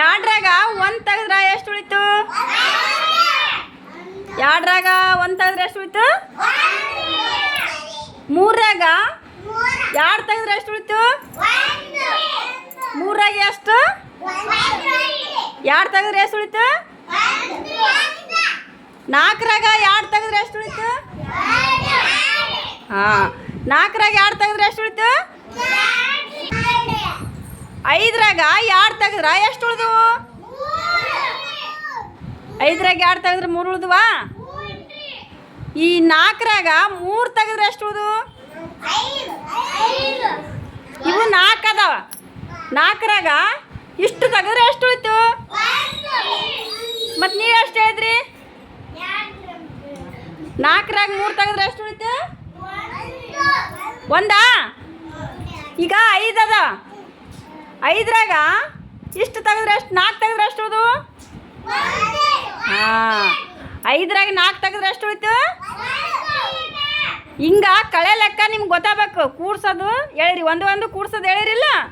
ಎರಡ್ರಾಗ ಒಂದು ತೆಗೆದ್ರೆ ಎಷ್ಟು ಉಳಿತು? ಎರಡ್ರಾಗ ಒಂದು ತೆಗೆದ್ರೆ ಎಷ್ಟು ಉಳಿತು? ಮೂರಾಗ ಎರಡು ತೆಗೆದ್ರೆ ಎಷ್ಟು ಉಳಿತು? ಮೂರಾಗ ಎಷ್ಟು? ಎರಡು ತೆಗೆದ್ರೆ ಎಷ್ಟು ಉಳಿತು? ನಾಲ್ಕರಾಗ ಎರಡು ತೆಗೆದ್ರೆ ಎಷ್ಟು ಉಳಿತು? ಹಾಂ, ನಾಲ್ಕರಾಗ ಎರಡು ತೆಗೆದ್ರೆ ಎಷ್ಟು ಉಳಿತು? ಐದರಾಗ ಎರಡು ತೆಗೆದ್ರೆ ಎಷ್ಟು ಉಳಿದು? ಐದರಾಗ ಎರಡು ತೆಗೆದ್ರೆ ಮೂರು ಉಳಿದುವಾ? ಈ ನಾಲ್ಕರಾಗ ಮೂರು ತೆಗೆದ್ರೆ ಎಷ್ಟು ಉಳಿದು? ಇವು ನಾಲ್ಕು ಅದಾವ. ನಾಲ್ಕರಾಗ ಇಷ್ಟು ತೆಗೆದ್ರೆ ಎಷ್ಟು ಉಳಿತು? ಮತ್ತು ನೀವು ಎಷ್ಟು ಹೇಳಿದ್ರಿ? ನಾಲ್ಕರಾಗ ಮೂರು ತೆಗೆದ್ರೆ ಎಷ್ಟು ಉಳಿತು? ಒಂದಾ? ಈಗ ಐದು ಅದ. ಐದರಾಗ ಇಷ್ಟು ತೆಗೆದ್ರೆ ಎಷ್ಟು? ನಾಲ್ಕು ತೆಗೆದ್ರೆ ಎಷ್ಟು ಉಳಿದು? ಹಾಂ, ಐದರಾಗ ನಾಲ್ಕು ತೆಗೆದ್ರೆ ಎಷ್ಟು ಉಳಿತು? ಹಿಂಗ ಕಳೆ ಲೆಕ್ಕ ನಿಮ್ಗೆ ಗೊತ್ತಾಗಬೇಕು. ಕೂಡ್ಸೋದು ಹೇಳಿರಿ, ಒಂದು ಕೂಡ್ಸೋದು ಹೇಳಿರಿಲ್ಲ.